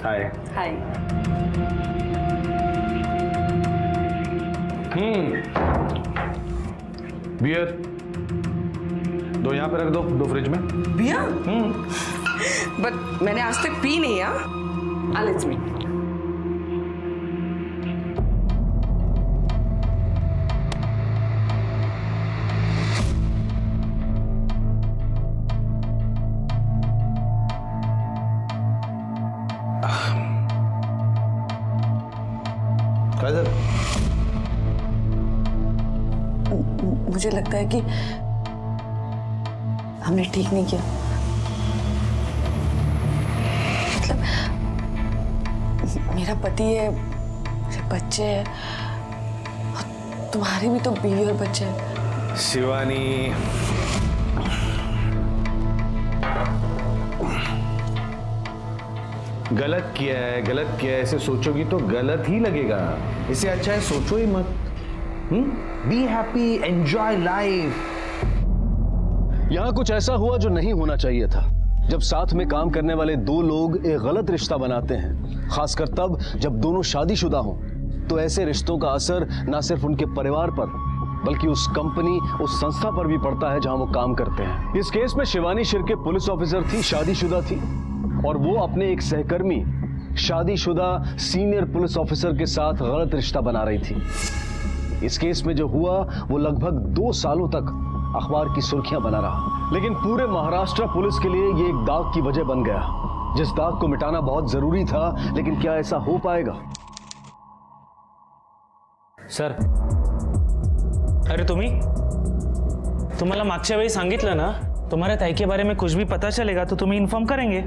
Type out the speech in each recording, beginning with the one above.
हाय। हाय। Beer दो यहाँ पे रख दो, दो फ्रिज में। बियर? बट मैंने आज तक पी नहीं है। लेट्स मी। मुझे लगता है कि हमने ठीक नहीं किया। मतलब मेरा पति है, मेरे बच्चे हैं, और तुम्हारी भी तो बीवी और बच्चे हैं। शिवानी, गलत किया है, गलत किया है, ऐसे सोचोगी तो गलत ही लगेगा। इससे अच्छा है सोचो ही मत। Be happy, enjoy life. यहाँ कुछ ऐसा हुआ जो नहीं होना चाहिए था। जब साथ में काम करने वाले दो लोग एक गलत रिश्ता बनाते हैं, खासकर तब जब दोनों शादीशुदा हों, तो ऐसे रिश्तों का असर न सिर्फ उनके परिवार पर बल्कि उस कंपनी, उस संस्था पर भी पड़ता है जहां वो काम करते हैं। इस केस में शिवानी शिर्के पुलिस ऑफिसर थी, शादीशुदा थी, और वो अपने एक सहकर्मी शादीशुदा सीनियर पुलिस ऑफिसर के साथ गलत रिश्ता बना रही थी। इस केस में जो हुआ वो लगभग 2 सालों तक अखबार की सुर्खियां बना रहा, लेकिन पूरे महाराष्ट्र पुलिस के लिए ये एक दाग की वजह बन गया, जिस दाग को मिटाना बहुत जरूरी था। लेकिन क्या ऐसा हो पाएगा? सर, अरे तुम्हाला मागच्या वेळी सांगितलं ना, तुम्हारे ताई के बारे में कुछ भी पता चलेगा तो तुम्हें इन्फॉर्म करेंगे।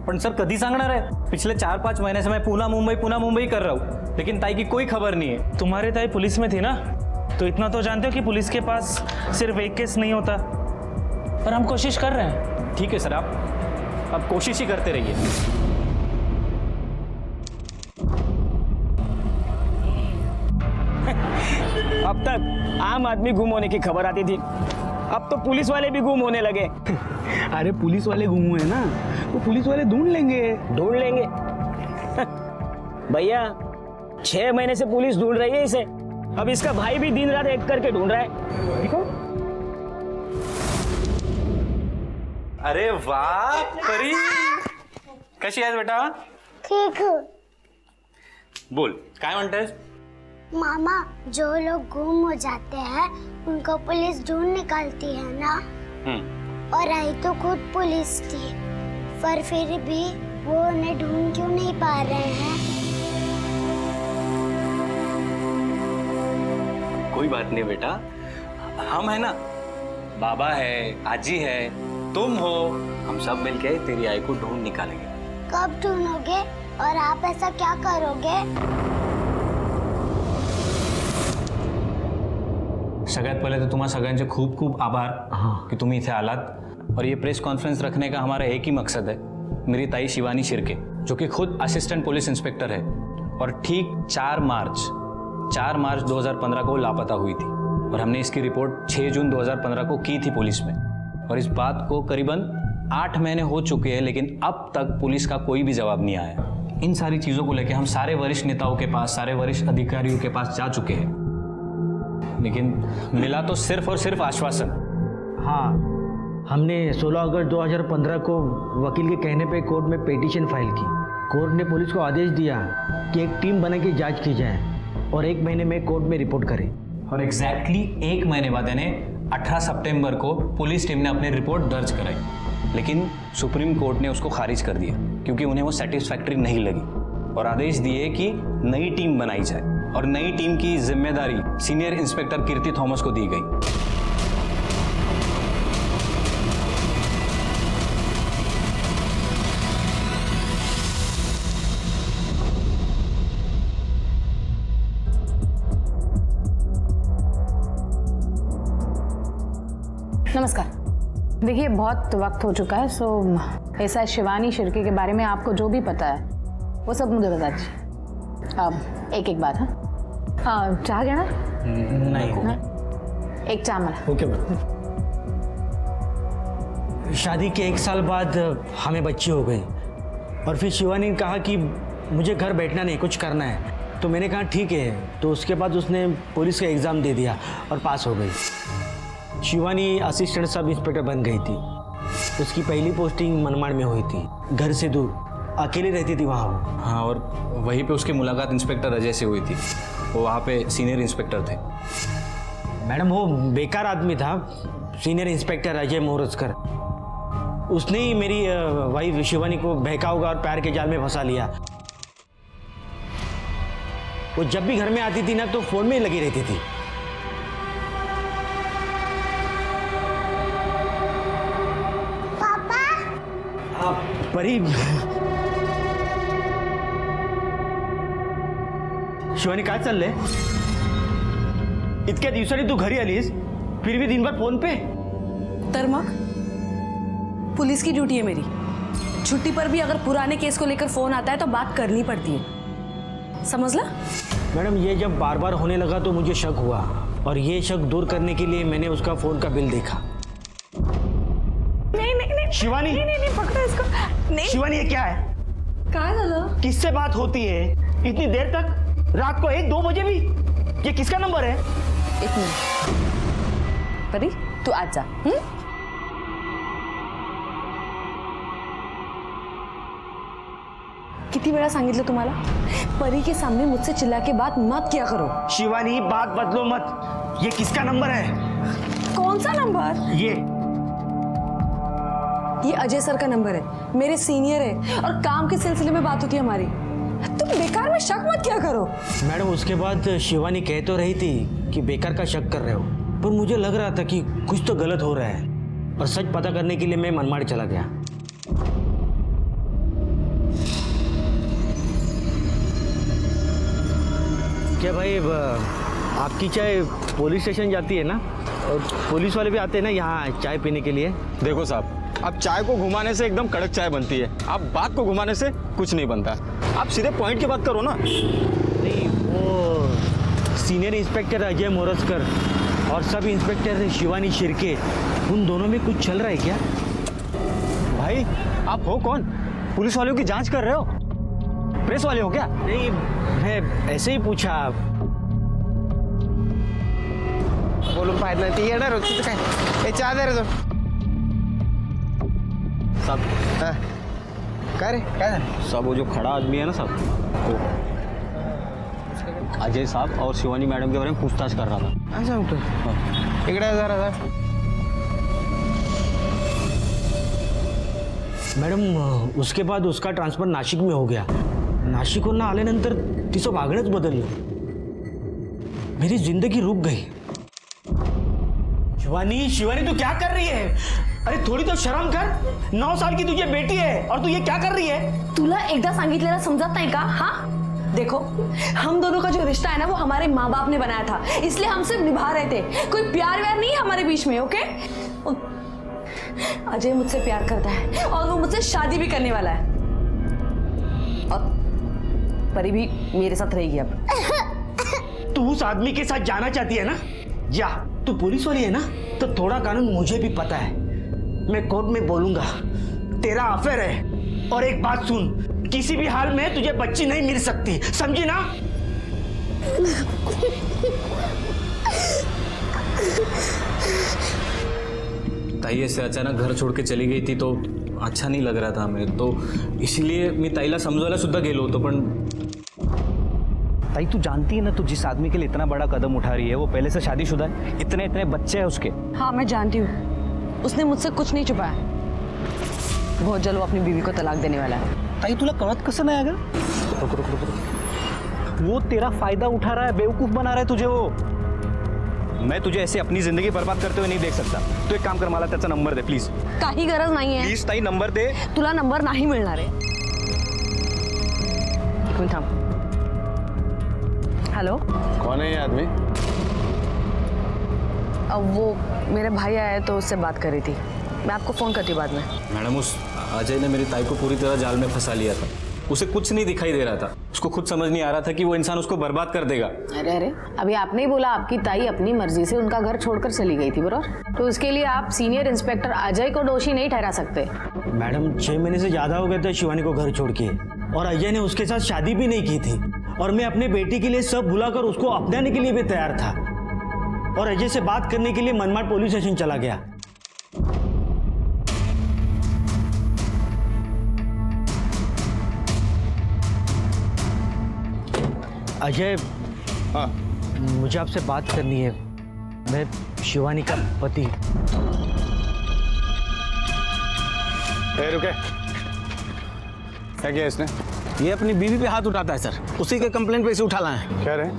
पण सर कधी सांगणार है? पिछले 4-5 महीने से मैं पूना मुंबई कर रहा हूँ, लेकिन ताई की कोई खबर नहीं है। तुम्हारे ताई पुलिस में थी ना, तो इतना तो जानते हो कि पुलिस के पास सिर्फ एक केस नहीं होता। पर हम कोशिश कर रहे हैं। ठीक है सर, आप कोशिश ही करते रहिए। अब तक आम आदमी गुम होने की खबर आती थी, अब तो पुलिस वाले भी गुम होने लगे। अरे पुलिस वाले गुम हुए ना, तो पुलिस वाले ढूंढ लेंगे। भैया 6 महीने से पुलिस ढूंढ रही है इसे, अब इसका भाई भी दिन रात एक करके ढूंढ रहा है। देखो। अरे वाह परी, कशी आहेस बेटा? ठीक। बोल, काय म्हणतेस? मामा, जो लोग गुम हो जाते हैं उनको पुलिस ढूंढ निकालती है ना। और आई तो खुद पुलिस थी, पर फिर भी वो उन्हें ढूंढ क्यों नहीं पा रहे हैं? कोई बात नहीं बेटा, हम है ना, बाबा है, आजी है, तुम हो, हम सब मिलके तेरी आई को ढूंढ निकालेंगे। कब ढूंढोगे और आप ऐसा क्या करोगे? सगळ्यात पहले तो तुम्हारा सगळ्यांचे खूप खूप आभार कि तुम इथे आलात। और ये प्रेस कॉन्फ्रेंस रखने का हमारा एक ही मकसद है, मेरी ताई शिवानी शिर्के, जो कि खुद असिस्टेंट पुलिस इंस्पेक्टर है और ठीक 4 मार्च 2015 को लापता हुई थी, और हमने इसकी रिपोर्ट 6 जून 2015 को की थी पुलिस में। और इस बात को करीबन 8 महीने हो चुके हैं, लेकिन अब तक पुलिस का कोई भी जवाब नहीं आया। इन सारी चीज़ों को लेकर हम सारे वरिष्ठ नेताओं के पास, सारे वरिष्ठ अधिकारियों के पास जा चुके हैं, लेकिन मिला तो सिर्फ और सिर्फ आश्वासन। हाँ, हमने 16 अगस्त 2015 को वकील के कहने पे कोर्ट में पिटीशन फाइल की। कोर्ट ने पुलिस को आदेश दिया कि एक टीम बना के जांच की जाए और 1 महीने में कोर्ट में रिपोर्ट करें। और एग्जैक्टली 1 महीने बाद यानी 18 सितंबर को पुलिस टीम ने अपनी रिपोर्ट दर्ज कराई, लेकिन सुप्रीम कोर्ट ने उसको खारिज कर दिया क्योंकि उन्हें वो सेटिस्फैक्ट्री नहीं लगी, और आदेश दिए कि नई टीम बनाई जाए, और नई टीम की जिम्मेदारी सीनियर इंस्पेक्टर कीर्ति थॉमस को दी गई। नमस्कार। देखिए बहुत वक्त हो चुका है, सो ऐसा शिवानी शिर्के के बारे में आपको जो भी पता है वो सब मुझे बता दीजिए। अब एक बात। हाँ, चाह गया ना? नहीं। एक चाह मला। Okay ma'am. शादी के 1 साल बाद हमें बच्चे हो गए, और फिर शिवानी ने कहा कि मुझे घर बैठना नहीं, कुछ करना है। तो मैंने कहा ठीक है। तो उसके बाद उसने पुलिस का एग्ज़ाम दे दिया और पास हो गई। शिवानी असिस्टेंट सब इंस्पेक्टर बन गई थी। उसकी पहली पोस्टिंग मनमाड़ में हुई थी, घर से दूर, अकेली रहती थी वहाँ वो। हाँ, और वहीं पे उसकी मुलाकात इंस्पेक्टर अजय से हुई थी। वो वहाँ पे सीनियर इंस्पेक्टर थे। मैडम वो बेकार आदमी था, सीनियर इंस्पेक्टर अजय मोरजकर। उसने ही मेरी वाइफ शिवानी को बहका होगा और प्यार के जाल में फंसा लिया। वो जब भी घर में आती थी ना तो फोन में ही लगी रहती थी। पापा परी, शिवानी काय चाललंय? इतक्या दिवसांनी तू घरी आलीस, फिर भी दिन भर फोन पे? तर मग पुलिस की ड्यूटी है मेरी। छुट्टी पर भी अगर पुराने केस को लेकर फोन आता है तो बात करनी पड़ती है, समझ ला? मैडम ये जब बार बार होने लगा तो मुझे शक हुआ, और ये शक दूर करने के लिए मैंने उसका फोन का बिल देखा। नहीं शिवानी, नहीं पकड़ो इसको। नहीं शिवानी ये क्या है? काय झालं? किससे बात होती है इतनी देर तक, रात को 1-2 बजे भी? ये किसका नंबर है? एक मिनिट परी, तू आज जा। किती वेळा सांगितलं तुम्हाला, परी के सामने मुझसे चिल्ला के बात मत किया करो। शिवानी बात बदलो मत। ये किसका नंबर है? कौन सा नंबर? ये अजय सर का नंबर है, मेरे सीनियर है और काम के सिलसिले में बात होती है हमारी। तुम बेकार में शक मत किया करो। मैडम उसके बाद शिवानी कह तो रही थी कि बेकार का शक कर रहे हो, पर मुझे लग रहा था कि कुछ तो गलत हो रहा है, और सच पता करने के लिए मैं मनमाड़ चला गया। क्या भाई, आपकी चाय पुलिस स्टेशन जाती है ना? और पुलिस वाले भी आते हैं ना यहाँ चाय पीने के लिए? देखो साहब, अब चाय को घुमाने से एकदम कड़क चाय बनती है, अब बात को घुमाने से कुछ नहीं बनता। आप सीधे पॉइंट की बात करो ना। नहीं, वो सीनियर इंस्पेक्टर अजय मोरजकर और सब इंस्पेक्टर शिवानी शिर्के, उन दोनों में कुछ चल रहा है क्या? भाई आप हो कौन? पुलिस वालों की जांच कर रहे हो? प्रेस वाले हो क्या? नहीं, मैं ऐसे ही पूछा। बोलून पाहिजे नाही, ती येणार होती काय? हे चहा दे रे तो. साहब, काय रे, काय झालं? साहब वो जो खड़ा आदमी है ना साहब, वो अजय साहब और शिवानी मैडम के बारे में पूछताछ कर रहा था। काय सांगतो? इकडे जरा मॅडम उसके बाद उसका ट्रान्सफर नाशिक में हो गया। नाशिकहून आल्यानंतर तिचं वागणंच बदललं। मेरी जिंदगी रुक गई। शिवानी, शिवानी तू क्या कर रही है? अरे थोड़ी तो शर्म कर। 9 साल की तुझे बेटी है और तू ये क्या कर रही है? तुला एकदा सांगितलेलं समजत नाही का? हाँ देखो, हम दोनों का जो रिश्ता है ना वो हमारे माँ बाप ने बनाया था, इसलिए हम सिर्फ निभा रहे थे। कोई प्यार व्यार नहीं है हमारे बीच में, ओके? अजय मुझसे प्यार करता है और वो मुझसे शादी भी करने वाला है, और परी भी मेरे साथ रहेगी। अब तू उस आदमी के साथ जाना चाहती है ना? जा, तू पुलिस वाली है ना, तो थोड़ा कानून मुझे भी पता है। मैं कोर्ट में बोलूंगा तेरा अफेयर है। और एक बात सुन, किसी भी हाल में तुझे बच्ची नहीं मिल सकती, समझी ना? ताई से अचानक घर छोड़ के चली गई थी तो अच्छा नहीं लग रहा था हमें, तो इसलिए मी ताईला समजवायला सुद्धा गेलो होतो। पण ताई तू जानती है ना, तू जिस आदमी के लिए इतना बड़ा कदम उठा रही है वो पहले से शादीशुदा है, इतने बच्चे हैं उसके। हाँ मैं जानती हूँ, उसने मुझसे कुछ नहीं छुपाया। बहुत जल्द वो अपनी बीवी को तलाक देने वाला है। ताई तुला कळत कसं नाही? अगं वो तेरा फायदा उठा रहा है, बेवकूफ बना रहा है तुझे वो। मैं तुझे ऐसे अपनी जिंदगी बर्बाद करते हुए नहीं देख सकता। तू एक काम कर, मला त्याचा नंबर दे प्लीज। काही गरज नाहीये। प्लीज ताई नंबर दे। तुला नंबर नाही मिळणार आहे। एक मिनिट थांब। हेलो, कौन है ये आदमी? अब वो मेरे भाई आया तो उससे बात करी थी। मैं आपको फोन करती हूँ बाद में। मैडम उस अजय ने मेरी ताई को पूरी तरह जाल में फंसा लिया था। उसे कुछ नहीं दिखाई दे रहा था, उसको उसको खुद समझ नहीं आ रहा था कि वो इंसान उसको बर्बाद कर देगा। अरे अरे, अभी आपने ही बोला आपकी ताई अपनी मर्जी से उनका घर छोड़कर चली गई थी, बरोबर? तो उसके लिए आप सीनियर इंस्पेक्टर अजय को दोषी नहीं ठहरा सकते। मैडम 6 महीने से ज़्यादा हो गए थे शिवानी को घर छोड़ के, और अजय ने उसके साथ शादी भी नहीं की थी, और मैं अपने बेटी के लिए सब भुलाकर उसको अपनाने के लिए भी तैयार था, और अजय से बात करने के लिए मनमाड़ पुलिस स्टेशन चला गया। अजय, हाँ मुझे आपसे बात करनी है। मैं शिवानी का पति। रुके, क्या किया इसने? ये अपनी बीवी पे हाथ उठाता है सर, उसी के कंप्लेंट पे इसे उठा लाए हैं। क्या रहे?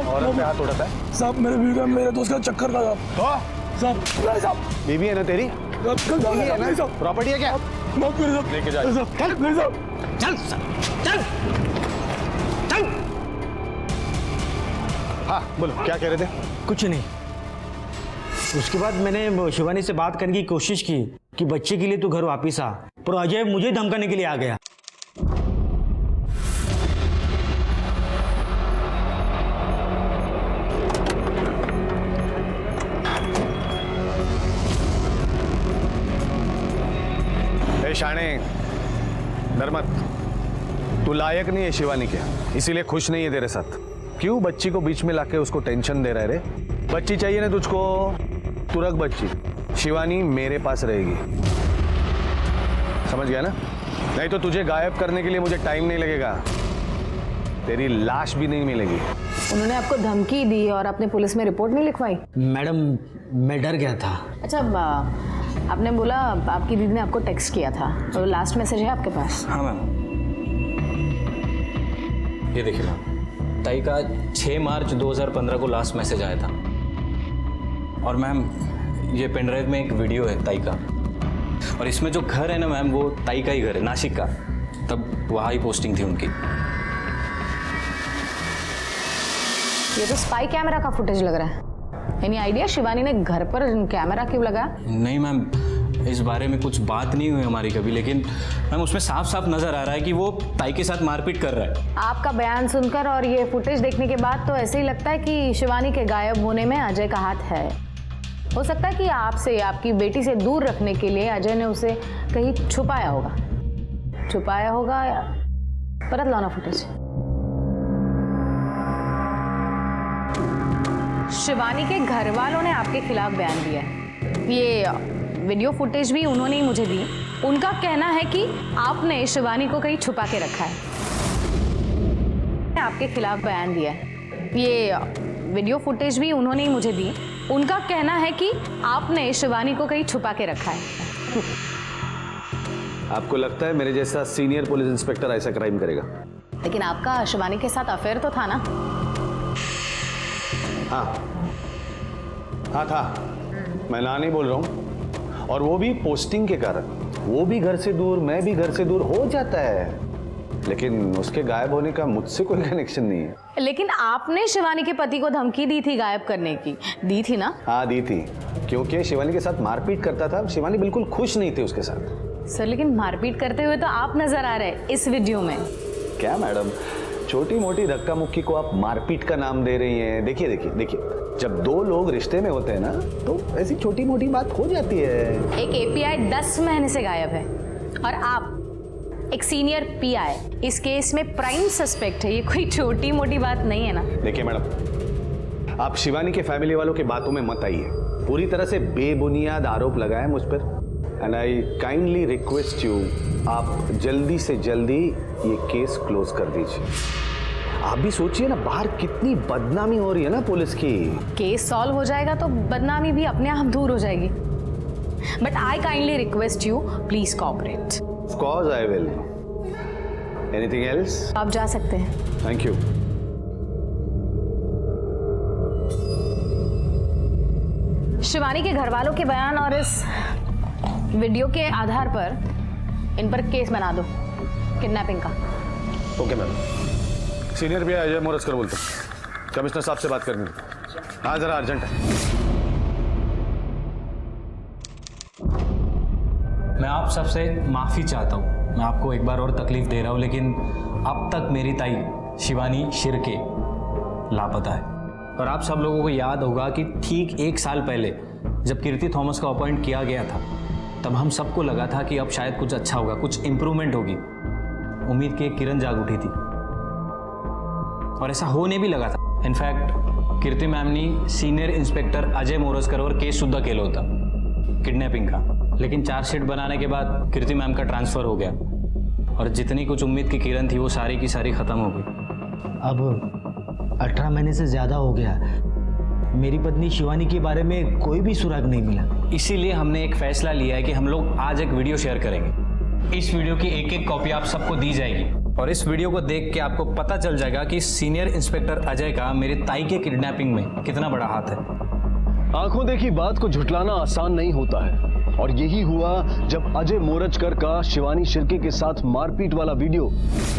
औरत पे हाथ उठाता है? साहब मेरे बीवी का मेरे दोस्त का चक्कर लगा। साहब बीवी है ना तेरी? बीवी है ना? प्रॉपर्टी है क्या? लेके जा। चल सर, चल चल। हाँ बोलो, क्या कह रहे थे? कुछ नहीं। उसके बाद मैंने शिवानी से बात करने की कोशिश की कि बच्चे के लिए तू घर वापिस आ, पर अजय मुझे धमकाने के लिए आ गया। शाणे, डर मत, तू लायक नहीं है शिवानी के, इसीलिए खुश नहीं है तेरे साथ। क्यों बच्ची को बीच में लाके उसको टेंशन दे रहा है रे? बच्ची चाहिए ना तुझको, तू रख बच्ची, शिवानी मेरे पास रहेगी, समझ गया ना? नहीं तो तुझे गायब करने के लिए मुझे टाइम नहीं लगेगा, तेरी लाश भी नहीं मिलेगी। उन्होंने आपको धमकी दी और आपने पुलिस में रिपोर्ट नहीं लिखवाई? मैडम मैं डर गया था। अच्छा, आपने बोला आपकी दीदी ने आपको टेक्स्ट किया था, तो लास्ट मैसेज है आपके पास? हाँ मैम, ये देखिए मैम, ताई का 6 मार्च 2015 को लास्ट मैसेज आया था, और मैम ये पेनड्राइव में एक वीडियो है ताई का, और इसमें जो घर है ना मैम, वो ताई का ही घर है, नासिक का, तब वहाँ ही पोस्टिंग थी उनकी। ये तो स्पाई कैमरा का फुटेज लग रहा है। एनी आइडिया शिवानी ने घर पर कैमरा क्यों लगाया? नहीं मैम, इस बारे में कुछ बात नहीं हुई हमारी कभी, लेकिन मैम उसमें साफ साफ नजर आ रहा है कि वो ताई के साथ मारपीट कर रहा है। आपका बयान सुनकर और ये फुटेज देखने के बाद तो ऐसे ही लगता है कि शिवानी के गायब होने में अजय का हाथ है। हो सकता है कि आपसे, आपकी बेटी से दूर रखने के लिए अजय ने उसे कहीं छुपाया होगा या परत लाना फुटेज। शिवानी के घर वालों ने आपके खिलाफ बयान दिया है, ये वीडियो फुटेज भी उन्होंने ही मुझे दी। उनका कहना है कि आपने शिवानी को कहीं छुपा के रखा है। आपके खिलाफ बयान दिया है, ये वीडियो फुटेज भी उन्होंने ही मुझे दी। उनका कहना है कि आपने शिवानी को कहीं छुपा के रखा है। आपको लगता है मेरे जैसा सीनियर पुलिस इंस्पेक्टर ऐसा क्राइम करेगा? लेकिन आपका शिवानी के साथ अफेयर तो था ना? हाँ था, मैं ना नहीं बोल रहा हूँ, और वो भी पोस्टिंग के कारण। वो भी घर से दूर, मैं भी घर से दूर हो जाता है, लेकिन उसके गायब होने का मुझसे कोई कनेक्शन नहीं है। लेकिन आपने शिवानी के पति को धमकी दी थी गायब करने की, दी थी ना? हाँ दी थी, क्योंकि शिवानी के साथ मारपीट करता था। शिवानी बिल्कुल खुश नहीं थी उसके साथ। सर लेकिन मारपीट करते हुए तो आप नजर आ रहे हैं इस वीडियो में। क्या मैडम, छोटी मोटी धक्का मुक्की को आप मारपीट का नाम दे रही हैं? देखिए देखिए देखिए, जब दो लोग रिश्ते में होते हैं ना, तो ऐसी छोटी मोटी बात हो जाती है। एक एपीआई 10 महीने से गायब है, और आप एक सीनियर पीआई इस केस में प्राइम सस्पेक्ट है। ये कोई छोटी मोटी बात नहीं है ना? देखिए मैडम, आप शिवानी के फैमिली वालों की बातों में मत आइए। पूरी तरह से बेबुनियाद आरोप लगाए मुझ पर, and I kindly request you, आप जल्दी से जल्दी ये केस क्लोज कर दीजिए। आप भी सोचिए ना, बाहर कितनी बदनामी हो रही है ना पुलिस की। केस सॉल्व हो जाएगा तो बदनामी भी अपने आप दूर हो जाएगी। But I kindly request you, please cooperate. Of course I will. Anything else? आप जा सकते हैं। Thank you. शिवानी के घर वालों के बयान और इस वीडियो के आधार पर इन पर केस बना दो किडनैपिंग का। Okay ma'am. सीनियर भी अजय मोरस्कर बोलते हैं, कमिश्नर साहब से बात करनी है। हाँ जरा अर्जेंट है। मैं आप सबसे माफ़ी चाहता हूँ। मैं आपको एक बार और तकलीफ दे रहा हूँ, लेकिन अब तक मेरी ताई शिवानी शिर्के लापता है। और आप सब लोगों को याद होगा कि ठीक 1 साल पहले जब कीर्ति थॉमस को अपॉइंट किया गया था, तब हम सबको लगा था कि अब शायद कुछ अच्छा होगा, कुछ इम्प्रूवमेंट होगी। उम्मीद की एक किरण जाग उठी थी और ऐसा होने भी लगा था। इनफैक्ट कीर्ती मॅमनी सीनियर इंस्पेक्टर अजय मोरजकरवर केस सुद्धा केलं होतं किडनॅपिंग का, लेकिन चार्जशीट बनाने के बाद कीर्ति मैम का ट्रांसफ़र हो गया और जितनी कुछ उम्मीद की किरण थी वो सारी की सारी ख़त्म हो गई। अब 18 महीने से ज़्यादा हो गया, मेरी पत्नी शिवानी के बारे में कोई भी सुराग नहीं मिला। इसीलिए हमने एक फैसला लिया है कि हम लोग आज एक वीडियो शेयर करेंगे। इस वीडियो की एक कॉपी आप सबको दी जाएगी और इस वीडियो को देख के आपको पता चल जाएगा कि सीनियर इंस्पेक्टर अजय का मेरी ताई के किडनैपिंग में कितना बड़ा हाथ है। आंखों देखी बात को झुटलाना आसान नहीं होता है और यही हुआ जब अजय मोरजकर का शिवानी शिर्के के साथ मारपीट वाला वीडियो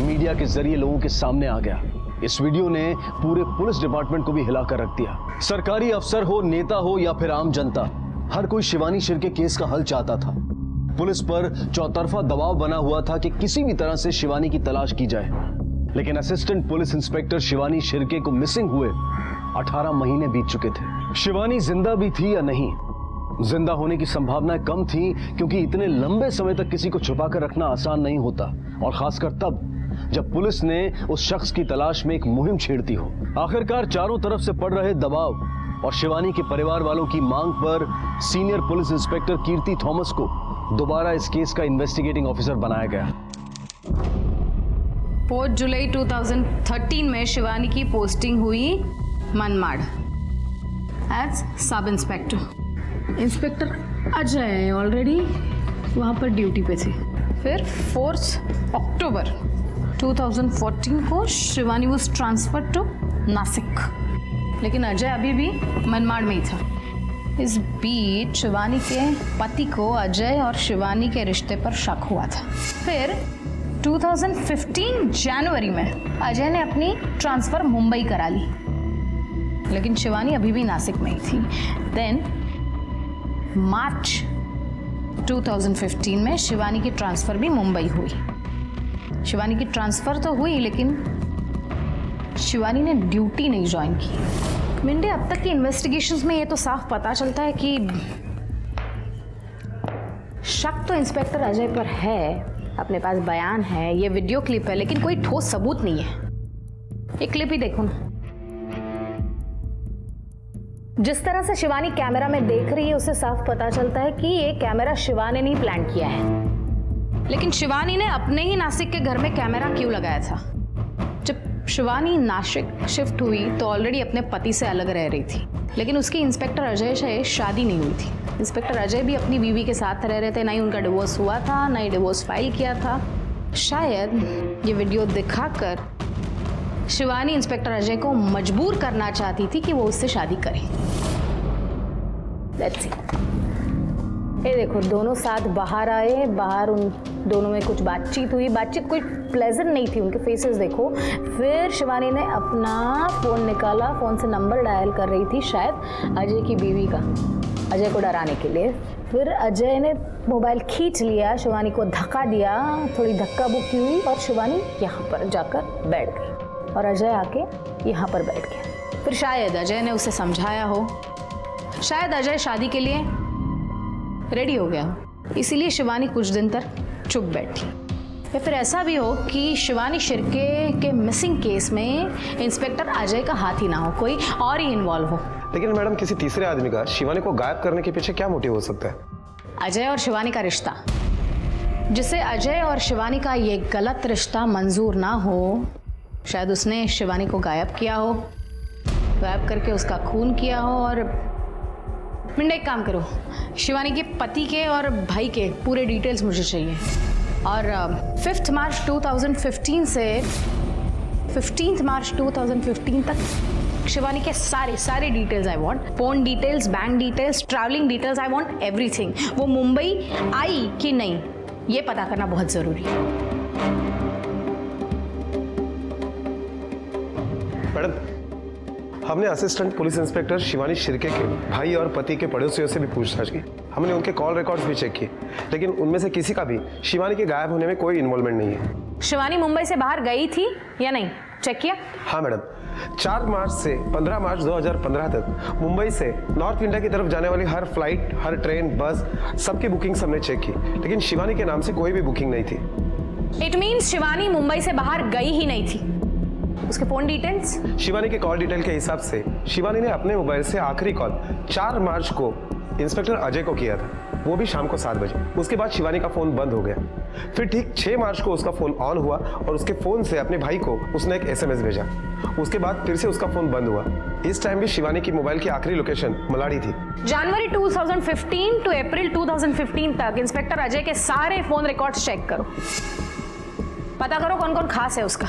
मीडिया के जरिए लोगों के सामने आ गया। इस वीडियो ने पूरे पुलिस डिपार्टमेंट को भी हिलाकर रख दिया। सरकारी अफसर हो, नेता हो या फिर आम जनता, हर कोई शिवानी शिर्के केस का हल चाहता था। पुलिस पर चौतरफा दबाव बना हुआ था कि किसी भी तरह से शिवानी की तलाश की जाए, लेकिन assistant police inspector Shivani Shirke को मिसिंग हुए 18 महीने बीत चुके थे। शिवानी जिंदा भी थी या नहीं, जिंदा होने की संभावनाएं कम थी, क्योंकि इतने लंबे समय तक किसी को छुपाकर रखना आसान नहीं होता, और खासकर तब जब पुलिस ने उस शख्स की तलाश में एक मुहिम छेड़ती हो। आखिरकार चारों तरफ से पड़ रहे दबाव और शिवानी के परिवार वालों की मांग पर सीनियर पुलिस इंस्पेक्टर कीर्ति थॉमस को दोबारा इस केस का इन्वेस्टिगेटिंग ऑफिसर बनाया गया। 4 जुलाई 2013 में शिवानी की पोस्टिंग हुई Manmad as sub inspector. Inspector Ajay already वहाँ पर ड्यूटी पे थे। फिर 4 अक्टूबर 2014 को Shivani was transfer to Nashik, लेकिन अजय अभी भी मनमाड़ में ही था। इस बीच शिवानी के पति को अजय और शिवानी के रिश्ते पर शक हुआ था। फिर 2015 जनवरी में अजय ने अपनी ट्रांसफ़र मुंबई करा ली, लेकिन शिवानी अभी भी नासिक में ही थी। देन मार्च 2015 में शिवानी की ट्रांसफ़र भी मुंबई हुई। शिवानी की ट्रांसफ़र तो हुई, लेकिन शिवानी ने ड्यूटी नहीं ज्वाइन की। मिंडे, अब तक की इन्वेस्टिगेशंस में ये तो साफ पता चलता है कि शक तो इंस्पेक्टर अजय पर है, अपने पास बयान है, ये वीडियो क्लिप है, लेकिन कोई ठोस सबूत नहीं है। एक क्लिप ही देखो ना। जिस तरह से शिवानी कैमरा में देख रही है, उससे साफ पता चलता है कि ये कैमरा शिवानी ने प्लान किया है। लेकिन शिवानी ने अपने ही नासिक के घर में कैमरा क्यों लगाया था? जब शिवानी नासिक शिफ्ट हुई तो ऑलरेडी अपने पति से अलग रह रही थी, लेकिन उसकी इंस्पेक्टर अजय से शादी नहीं हुई थी। इंस्पेक्टर अजय भी अपनी बीवी के साथ रह रहे थे, ना ही उनका डिवोर्स हुआ था, ना ही डिवोर्स फाइल किया था। शायद ये वीडियो दिखाकर शिवानी इंस्पेक्टर अजय को मजबूर करना चाहती थी कि वो उससे शादी करे। Let's see. ये देखो, दोनों साथ बाहर आए, बाहर उन दोनों में कुछ बातचीत हुई। बातचीत कोई प्लेजेंट नहीं थी, उनके फेसेस देखो। फिर शिवानी ने अपना फ़ोन निकाला, फ़ोन से नंबर डायल कर रही थी शायद अजय की बीवी का, अजय को डराने के लिए। फिर अजय ने मोबाइल खींच लिया, शिवानी को धक्का दिया, थोड़ी धक्का बुक्की हुई और शिवानी यहाँ पर जाकर बैठ गई और अजय आके यहाँ पर बैठ गया। फिर शायद अजय ने उसे समझाया हो, शायद अजय शादी के लिए रेडी हो गया हो, इसीलिए शिवानी कुछ दिन तक चुप बैठी। या फिर ऐसा भी हो कि शिवानी शिर्के के मिसिंग केस में इंस्पेक्टर अजय का हाथ ही ना हो, कोई और ही इन्वॉल्व हो। लेकिन मैडम, किसी तीसरे आदमी का शिवानी को गायब करने के पीछे क्या मोटिव हो सकता है? अजय और शिवानी का रिश्ता, जिसे अजय और शिवानी का ये गलत रिश्ता मंजूर ना हो, शायद उसने शिवानी को गायब किया हो, गायब करके उसका खून किया हो। और मिंडे, एक काम करो, शिवानी के पति के और भाई के पूरे डिटेल्स मुझे चाहिए। और 5 मार्च 2015 से 15 मार्च 2015 तक शिवानी के सारे details I want. Phone details, bank details, travelling details, I want everything. वो मुंबई आई कि नहीं, ये पता करना बहुत ज़रूरी है। मैडम, हमने assistant police inspector Shivani Shirke के भाई और पति के पड़ोसियों से भी पूछताछ की। हमने उनके कॉल रिकॉर्ड्स भी चेक किए, लेकिन उनमें से किसी का भी शिवानी के गायब होने में कोई इन्वॉल्वमेंट नहीं है। शिवानी मुंबई से बाहर गई थी या नहीं, चेक किया? हाँ मैडम, 4 मार्च से 15 मार्च 2015 तक मुंबई से नॉर्थ इंडिया की तरफ जाने वाली हर फ्लाइट, हर ट्रेन, बस सबकी बुकिंग हमने चेक की, लेकिन शिवानी के नाम से कोई भी बुकिंग नहीं थी। इट मीन्स शिवानी मुंबई से बाहर गई ही नहीं थी। उसके फोन डिटेल्स? शिवानी के कॉल डिटेल के हिसाब से शिवानी ने अपने मोबाइल से आखिरी कॉल 4 मार्च को इंस्पेक्टर अजय को किया था, वो भी शाम को 7 बजे। उसके बाद शिवानी का फोन बंद हो गया। फिर ठीक 6 मार्च को उसका फोन ऑन हुआ और उसके फोन से अपने भाई को उसने एक SMS भेजा। उसके बाद फिर से उसका फोन बंद हुआ। इस टाइम भी शिवानी की मोबाइल की आखिरी लोकेशन मलाड़ी थी। जनवरी 2015 टू अप्रैल 2015 तक इंस्पेक्टर अजय के सारे फोन रिकॉर्ड्स चेक करो, पता करो कौन कौन खास है उसका।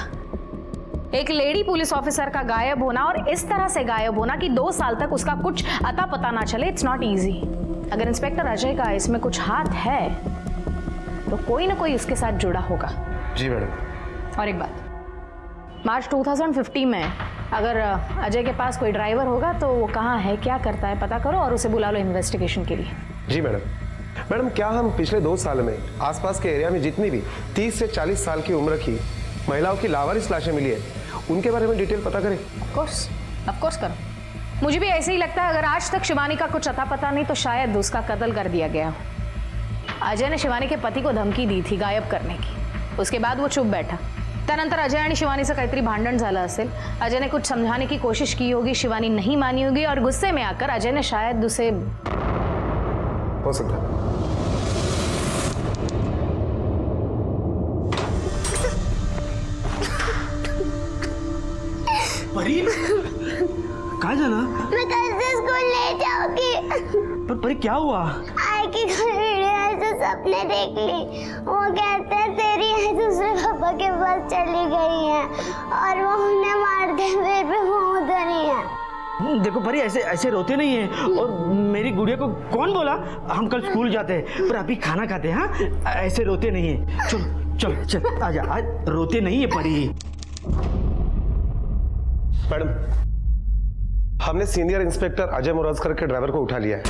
एक लेडी पुलिस ऑफिसर का गायब होना और इस तरह से गायब होना कि 2 साल तक उसका कुछ अता पता ना चले, इट्स नॉट इजी। अगर इंस्पेक्टर अजय का इसमें कुछ हाथ है तो कोई ना कोई उसके साथ जुड़ा होगा। जी मैडम। और एक बात, मार्च 2015 में अगर अजय के पास कोई ड्राइवर होगा तो वो कहाँ है, क्या करता है, पता करो और उसे बुला लो इन्वेस्टिगेशन के लिए। जी मैडम। मैडम, क्या हम पिछले 2 साल में आसपास के एरिया में जितनी भी 30 से 40 साल की उम्र की महिलाओं की लावारिस लाशें मिली है, उनके बारे में डिटेल पता करें? ऑफ कोर्स करो। मुझे भी ऐसे ही लगता है, अगर आज तक शिवानी का कुछ अता पता नहीं तो शायद उसका कत्ल कर दिया गया। अजय ने शिवानी के पति को धमकी दी थी गायब करने की, उसके बाद वो चुप बैठा। त्यानंतर अजय आणि शिवानीचं काहीतरी भांडण झालं असेल, अजय ने कुछ समझाने की कोशिश की होगी, शिवानी नहीं मानी होगी और गुस्से में आकर अजय ने शायद उसे, हो सकता है। परी काय झालं? मैं कल से स्कूल नहीं जाऊंगी। पर परी क्या हुआ? आए की वीडियो ऐसे सपने देख ली, वो कहते हैं तेरी है दूसरे पापा के पास चली गई है और वो उन्हें मारते हुए भी वो उधर ही है। देखो परी, ऐसे ऐसे रोते नहीं है। और मेरी गुड़िया को कौन बोला हम कल स्कूल जाते हैं, पर अभी खाना खाते हैं। हाँ, ऐसे रोते नहीं है। चलो चलो चल, आजा, आज रोते नहीं है परी। मैडम, हमने सीनियर इंस्पेक्टर अजय मोराजकर के ड्राइवर को उठा लिया है।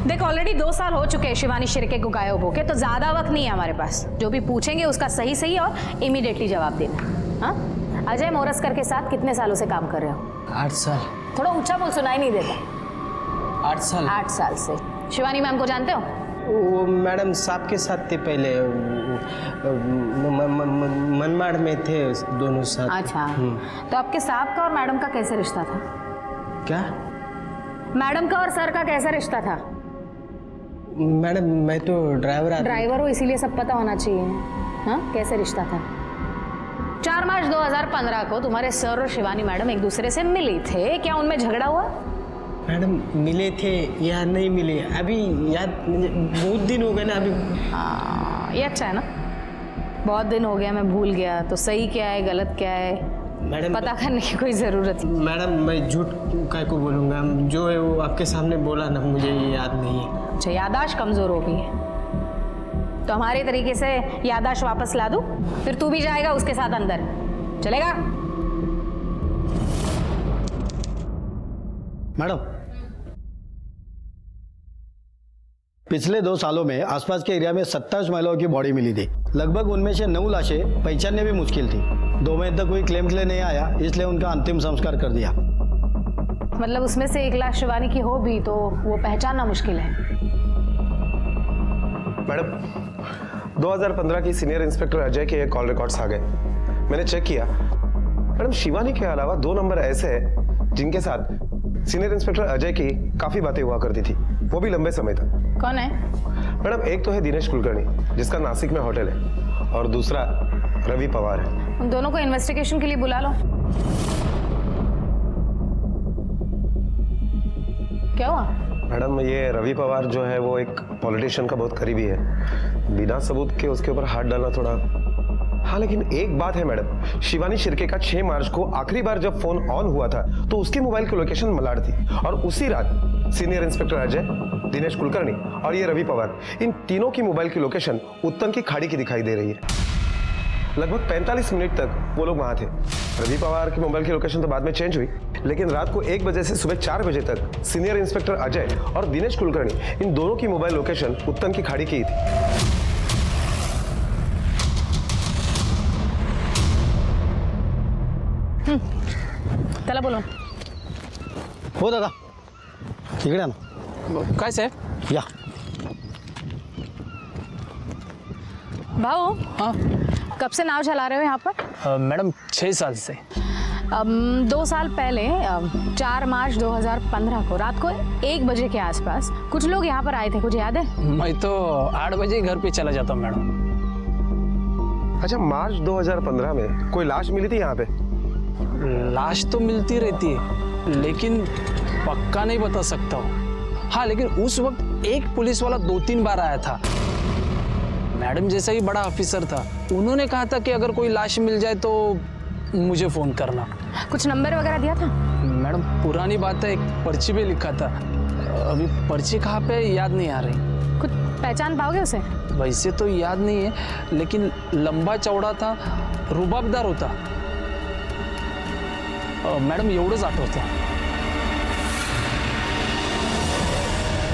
देख ऑलरेडी 2 साल हो चुके हैं शिवानी शिर्के को गायब होके, तो ज्यादा वक्त नहीं है हमारे पास। जो भी पूछेंगे उसका सही सही और इमीडिएटली जवाब देना। हाँ, अजय मोरस्कर के साथ कितने सालों से काम कर रहे हो? 8 साल। थोड़ा ऊंचा बोल, सुनाई नहीं देता। 8 साल। 8 साल से। शिवानी मैम को जानते हो? वो मैडम साहब के साथ थे पहले, मनमाड़ में थे दोनों साथ। अच्छा, तो आपके साहब का और मैडम का कैसे रिश्ता था? क्या? मैडम का और सर का कैसा रिश्ता था? मैडम, मैं तो ड्राइवर हो, इसीलिए सब पता होना चाहिए। हाँ, कैसे रिश्ता था? 4 मार्च 2015 को तुम्हारे सर और शिवानी मैडम एक दूसरे से मिली थे, क्या उनमें झगड़ा हुआ? मैडम, मिले थे या नहीं मिले अभी याद, बहुत दिन हो गए ना अभी। हाँ, ये अच्छा है ना, बहुत दिन हो गया, मैं भूल गया। तो सही क्या है गलत क्या है मैडम पता करने की कोई जरूरत नहीं। मैडम, मैं झूठ काय को बोलूँगा, जो है वो आपके सामने बोला ना, मुझे याद नहीं है। अच्छा, याददाश्त कमजोर हो गई है तो हमारे तरीके से याददाश्त वापस ला दूं, फिर तू भी जाएगा उसके साथ अंदर, चलेगा? मैडम, पिछले 2 सालों में आसपास के एरिया में 27 महिलाओं की बॉडी मिली थी। लगभग उनमें से 9 लाशें पहचानने भी मुश्किल थी। 2 महीने तक कोई क्लेम के लिए नहीं आया, इसलिए उनका अंतिम संस्कार कर दिया। मतलब उसमें से 1 लाश शिवानी की हो भी तो वो पहचानना मुश्किल है। मैडम, 2015 की सीनियर इंस्पेक्टर अजय के कॉल रिकॉर्ड्स आ गए, मैंने चेक किया। मैडम, शिवानी के अलावा 2 नंबर ऐसे हैं जिनके साथ सीनियर इंस्पेक्टर अजय की काफी बातें हुआ करती थी, वो भी लंबे समय तक। कौन है? मैडम, एक तो है दिनेश कुलकर्णी जिसका नासिक में होटल है, और दूसरा रवि पवार है। उन दोनों को इन्वेस्टिगेशन के लिए बुला लो। क्या हुआ? मैडम, ये रवि पवार जो है वो एक पॉलिटिशियन का बहुत करीबी है, बिना सबूत के उसके ऊपर हाथ डालना थोड़ा। हाँ, लेकिन एक बात है मैडम, शिवानी शिर्के का 6 मार्च को आखिरी बार जब फोन ऑन हुआ था तो उसके मोबाइल की लोकेशन मलाड थी, और उसी रात सीनियर इंस्पेक्टर अजय, दिनेश कुलकर्णी और ये रवि पवार, इन तीनों की मोबाइल की लोकेशन उत्तन की खाड़ी की दिखाई दे रही है। लगभग 45 मिनट तक वो लोग वहां थे। रवि पवार की मोबाइल की लोकेशन तो बाद में चेंज हुई, लेकिन रात को 1 बजे से सुबह 4 बजे तक सीनियर इंस्पेक्टर अजय और दिनेश कुलकर्णी इन दोनों की मोबाइल लोकेशन उत्तन की खाड़ी की थी। चला बोलो. हो दादा, इकडे या ना. काय साहेब? या. भाऊ, हाँ कब से नाव चला रहे हो यहाँ पर? मैडम 6 साल से. 2 साल पहले 4 मार्च 2015 को रात को 1 बजे के आसपास कुछ लोग यहाँ पर आए थे, कुछ याद है? मैं तो 8 बजे घर पे चला जाता हूँ मैडम. अच्छा, मार्च 2015 में कोई लाश मिली थी यहाँ पे? लाश तो मिलती रहती है, लेकिन पक्का नहीं बता सकता हूँ. हाँ, लेकिन उस वक्त एक पुलिस वाला 2-3 बार आया था. मैडम जैसा ही बड़ा ऑफिसर था, उन्होंने कहा था कि अगर कोई लाश मिल जाए तो मुझे फोन करना. कुछ नंबर वगैरह दिया था? मैडम पुरानी बात है, एक पर्ची पे लिखा था. अभी पर्ची कहाँ पे याद नहीं आ रही. कुछ पहचान पाओगे उसे? वैसे तो याद नहीं है, लेकिन लंबा चौड़ा था, रुबाबदार होता. मैडम एवढंच आठवतं.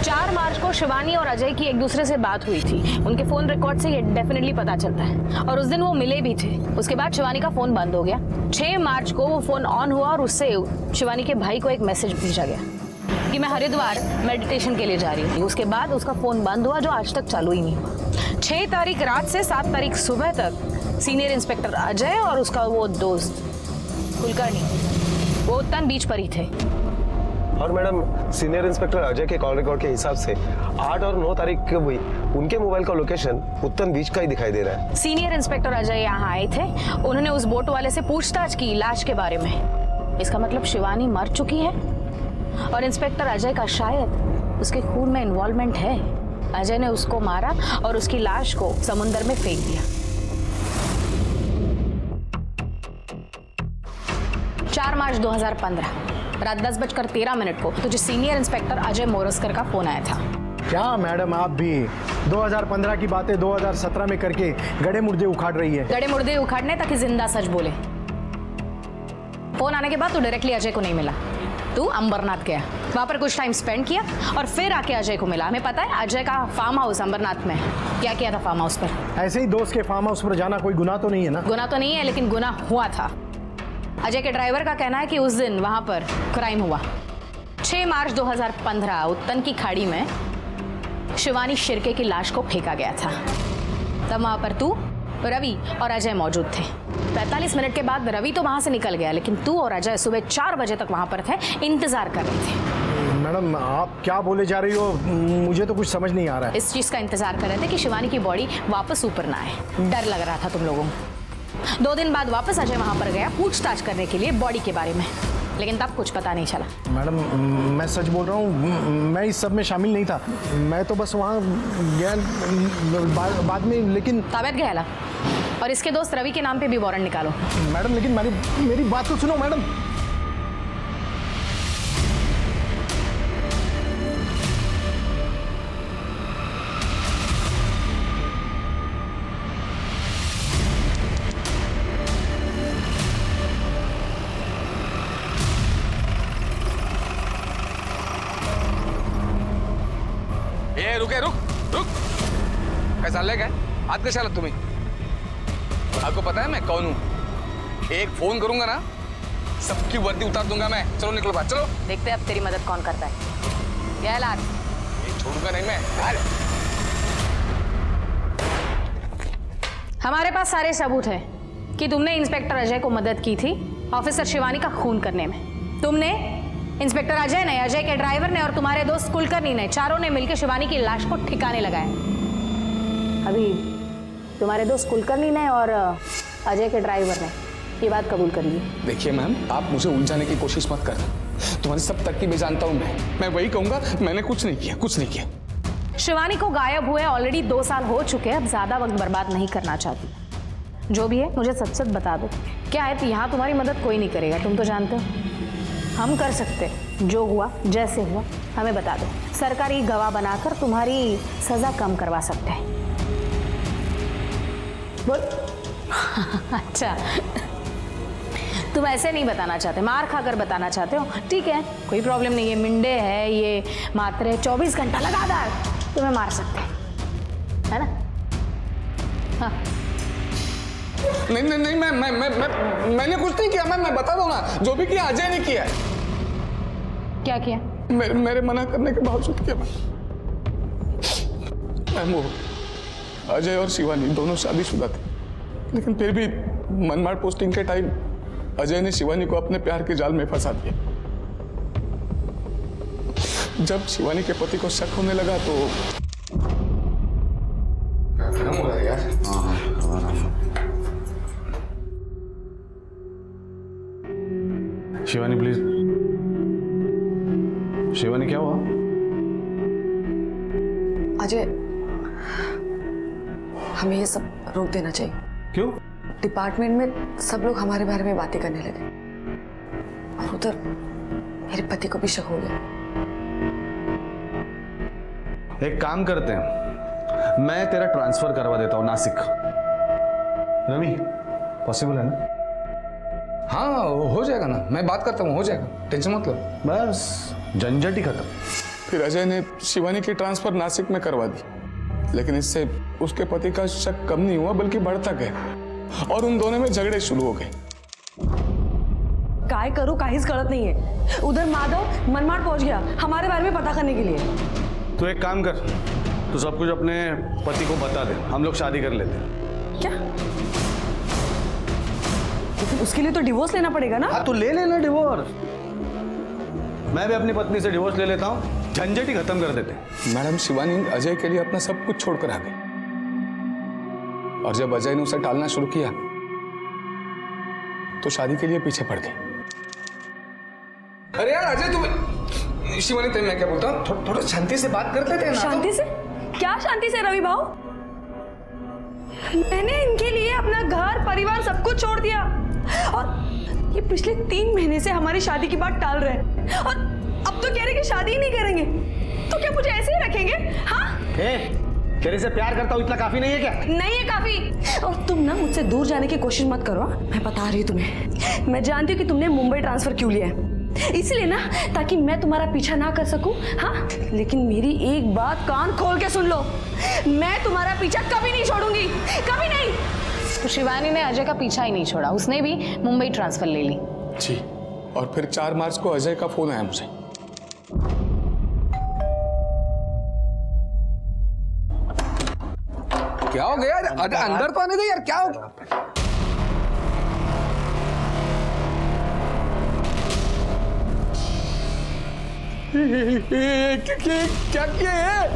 4 मार्च को शिवानी और अजय की एक दूसरे से बात हुई थी. उनके फोन रिकॉर्ड से ये डेफिनेटली पता चलता है. और उस दिन वो मिले भी थे. उसके बाद शिवानी का फोन बंद हो गया. 6 मार्च को वो फोन ऑन हुआ और उससे शिवानी के भाई को एक मैसेज भेजा गया कि मैं हरिद्वार मेडिटेशन के लिए जा रही थी. उसके बाद उसका फोन बंद हुआ, जो आज तक चालू ही नहीं हुआ. 6 तारीख रात से 7 तारीख सुबह तक सीनियर इंस्पेक्टर अजय और उसका वो दोस्त कुलकर्णी वो उत्तन बीच पर ही थे. और मैडम, सीनियर इंस्पेक्टर अजय के कॉल रिकॉर्ड के हिसाब से 8 और 9 तारीख को हुई उनके मोबाइल का लोकेशन उत्तन बीच का ही दिखाई दे रहा है. सीनियर इंस्पेक्टर अजय यहाँ आए थे. उन्होंने उस बोट वाले से पूछताछ की लाश के बारे में. इसका मतलब शिवानी मर चुकी है और इंस्पेक्टर अजय का शायद उसके खून में इन्वॉल्वमेंट है. अजय ने उसको मारा और उसकी लाश को समुद्र में फेंक दिया. 4 मार्च 2015 रात 10:13 को तुझे सीनियर इंस्पेक्टर अजय मोरस्कर का फोन आया था. क्या मैडम, आप भी 2015 की बातें 2017 में करके गड़े मुर्दे उखाड़ रही है. गड़े मुर्दे उखाड़ने ताकि जिंदा सच बोले. फोन आने के बाद तू डायरेक्टली अजय को नहीं मिला. तू अंबरनाथ गया, वहां पर कुछ टाइम स्पेंड किया और फिर आके अजय को मिला. हमें पता है अजय का फार्म हाउस अंबरनाथ में. क्या किया था फार्म हाउस पर? ऐसे ही दोस्त के फार्म हाउस पर जाना कोई गुनाह तो नहीं है ना? गुनाह तो नहीं है, लेकिन गुनाह हुआ था. अजय के ड्राइवर का कहना है कि उस दिन वहां पर क्राइम हुआ. 6 मार्च 2015 उत्तन की खाड़ी में शिवानी शिर्के की लाश को फेंका गया था. तब वहां पर तू, रवि और अजय मौजूद थे. 45 मिनट के बाद रवि तो वहां से निकल गया, लेकिन तू और अजय सुबह 4 बजे तक वहां पर थे, इंतजार कर रहे थे. मैडम, आप क्या बोले जा रही हो? मुझे तो कुछ समझ नहीं आ रहा है. इस चीज का इंतजार कर रहे थे कि शिवानी की बॉडी वापस ऊपर ना आए. डर लग रहा था तुम लोगों को. 2 दिन बाद वापस अजय वहां पर गया पूछताछ करने के लिए बॉडी के बारे में, लेकिन तब कुछ पता नहीं चला. मैडम, मैं सच बोल रहा हूँ, मैं इस सब में शामिल नहीं था. मैं तो बस वहाँ गया बाद में. लेकिन ताबियत गया. और इसके दोस्त रवि के नाम पे भी वारंट निकालो. मैडम, लेकिन मेरी बात तो सुनो मैडम. रुक काय चाललंय काय? आज कशा आलात तुम्ही? आपको पता है मैं कौन हूँ? एक फोन करूंगा ना, सबकी वर्दी उतार दूंगा मैं. चलो निकलो बाहर, चलो. देखते हैं अब तेरी मदद कौन करता है. क्या लाल? छोड़ूंगा नहीं मैं. हमारे पास सारे सबूत हैं कि तुमने इंस्पेक्टर अजय को मदद की थी ऑफिसर शिवानी का खून करने में. तुमने, इंस्पेक्टर अजय ने, अजय के ड्राइवर ने और तुम्हारे दोस्त कुलकर्णी ने, चारों ने मिलकर शिवानी की लाश को ठिकाने लगाया. अभी तुम्हारे दोस्त कुलकर्णी ने और अजय के ड्राइवर ने ये बात कबूल कर ली. देखिए मैम, आप मुझे उलझाने की कोशिश मत करना. तुम्हारी सब तरकीबें जानता हूँ मैं वही कहूंगा, मैंने कुछ नहीं किया. शिवानी को गायब हुए ऑलरेडी 2 साल हो चुके. अब ज्यादा वक्त बर्बाद नहीं करना चाहती. जो भी है मुझे सच बता दो. क्या है, यहाँ तुम्हारी मदद कोई नहीं करेगा, तुम तो जानते हो. हम कर सकते. जो हुआ जैसे हुआ हमें बता दो. सरकारी गवाह बनाकर तुम्हारी सजा कम करवा सकते हैं. बोल. अच्छा, तुम ऐसे नहीं बताना चाहते, मार खाकर बताना चाहते हो, ठीक है, कोई प्रॉब्लम नहीं है। मिंडे है ये, मात्र 24 घंटा लगातार तुम्हें मार सकते हैं, है ना? हाँ। नहीं नहीं नहीं, मैंने कुछ नहीं किया। मैं बता दूं ना, जो भी किया अजय ने किया है। क्या किया? मेरे मना करने के बावजूद किया। मैम, वो अजय और शिवानी दोनों शादीशुदा थे, लेकिन फिर भी मनमाड़ पोस्टिंग के टाइम अजय ने शिवानी को अपने प्यार के जाल में फंसा दिया। जब शिवानी के पति को शक होने लगा तो शिवानी प्लीज, शिवानी क्या हुआ? अजय, हमें ये सब रोक देना चाहिए। क्यों? डिपार्टमेंट में सब लोग हमारे बारे में बातें करने लगे और उधर मेरे पति को भी शक हो गया। एक काम करते हैं, मैं तेरा ट्रांसफर करवा देता हूं नासिक। रवि, पॉसिबल है ना? हाँ, हो जाएगा ना, मैं बात करता हूँ, हो जाएगा, टेंशन मत लो। बस झंझट ही खत्म। फिर अजय ने शिवानी की ट्रांसफर नासिक में करवा दी, लेकिन इससे उसके पति का शक कम नहीं हुआ बल्कि बढ़ता गया और उन दोनों में झगड़े शुरू हो गए। काय करूं काहीच कळत नाहीये। उधर माधव मनमाड़ पहुंच गया हमारे बारे में पता करने के लिए। तो एक काम कर, तू सब कुछ अपने पति को बता दे, हम लोग शादी कर लेते हैं। क्या? लेकिन उसके लिए तो डिवोर्स लेना पड़ेगा ना? हाँ, तो ले लेना डिवोर्स। मैं भी अपनी पत्नी से डिवोर्स ले लेता हूँ, झंझट ही खत्म कर देते हैं। मैडम, शिवानी अजय के लिए अपना सब कुछ छोड़कर आ गई और जब अजय ने उसे टालना शुरू किया तो शादी के लिए पीछे पड़ गई। अरे यार अजय, तू शिवानी, तेरे मैं क्या बोलता हूँ, थोड़ा शांति से बात कर लेते हैं ना। शांति से? क्या शांति से रवि भाऊ? मैंने इनके लिए अपना घर परिवार सब कुछ छोड़ दिया और ये पिछले 3 महीने से हमारी शादी की बात टाल रहे हैं और अब तो कह रहे कि शादी ही नहीं करेंगे। तो क्या मुझे ऐसे ही रखेंगे? हाँ? तेरे से प्यार करता हूँ इतना काफी नहीं है क्या? नहीं है काफी। और तुम ना मुझसे दूर जाने की कोशिश मत करो। मैं बता रही हूँ तुम्हें, मैं जानती हूँ कि तुमने मुंबई ट्रांसफर क्यों लिया है, इसलिए ना ताकि मैं तुम्हारा पीछा ना कर सकूं। हाँ, लेकिन मेरी एक बात कान खोल के सुन लो, मैं तुम्हारा पीछा कभी नहीं छोड़ूंगी, कभी नहीं। तो शिवानी ने अजय का पीछा ही नहीं छोड़ा, उसने भी मुंबई ट्रांसफर ले ली। जी, और फिर 4 मार्च को अजय का फोन आया मुझे। क्या हो गया? अंदर तो आने दे यार, क्या हो गया? क्या किया है?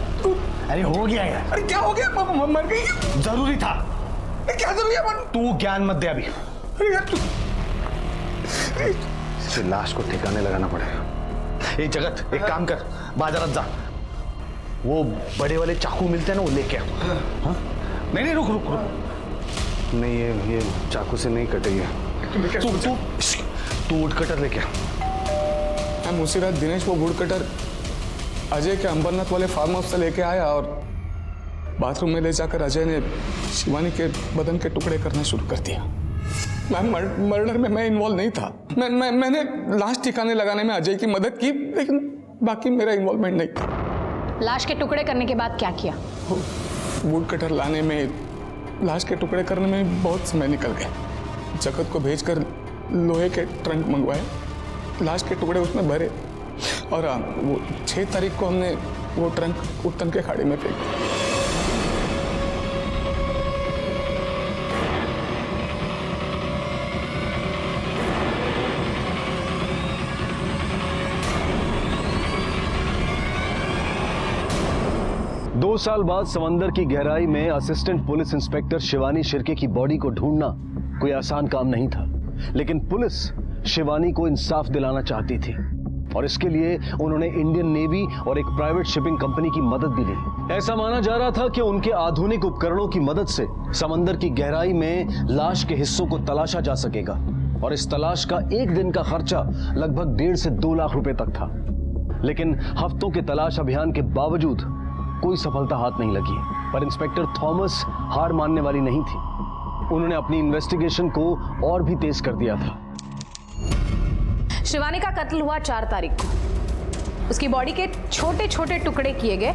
अरे हो गया यार। अरे क्या हो गया? मर गई? जरूरी था। क्या जरूरी है? तू ज्ञान मत दे अभी। अरे यार इसे लाश को ठिकाने लगाना पड़ेगा। ए जगत, एक काम कर, बाजारात जा, वो बड़े वाले चाकू मिलते हैं ना, वो लेके आ। हाँ? नहीं, रुक रुक रुक। नहीं, ये चाकू से नहीं कटेगी। तू वुड कटर लेके आ। हम उसी रात दिनेश वो वुड कटर अजय के अंबरनाथ वाले फार्म हाउस से लेके आया और बाथरूम में ले जाकर अजय ने शिवानी के बदन के टुकड़े करना शुरू कर दिया। मर्डर में मैं इन्वॉल्व नहीं था। मैंने लाश ठिकाने लगाने में अजय की मदद की, लेकिन बाकी मेरा इन्वॉल्वमेंट नहीं था। लाश के टुकड़े करने के बाद क्या किया? वुड कटर लाने में, लाश के टुकड़े करने में बहुत समय निकल गया। जगत को भेजकर लोहे के ट्रंक मंगवाए, लाश के टुकड़े उसमें भरे और वो 6 तारीख को हमने वो ट्रंक उत्तम के खाड़ी में फेंक दिया। 2 साल बाद समंदर की गहराई में assistant police inspector Shivani Shirke की बॉडी को ढूंढना कोई आसान काम नहीं था, लेकिन पुलिस शिवानी को इंसाफ दिलाना चाहती थी और इसके लिए उन्होंने इंडियन नेवी और एक प्राइवेट शिपिंग कंपनी की मदद भी ली। ऐसा माना जा रहा था कि उनके आधुनिक उपकरणों की मदद से समंदर की गहराई में लाश के हिस्सों को तलाशा जा सकेगा और इस तलाश का एक दिन का खर्चा लगभग 1.5 से 2 लाख रुपए तक था। लेकिन हफ्तों के तलाश अभियान के बावजूद कोई सफलता हाथ नहीं लगी। पर इंस्पेक्टर थॉमस हार मानने वाली नहीं थी। उन्होंने अपनी इन्वेस्टिगेशन को और भी तेज कर दिया था। शिवानी का कत्ल हुआ 4 तारीख को। उसकी बॉडी के छोटे छोटे टुकड़े किए गए,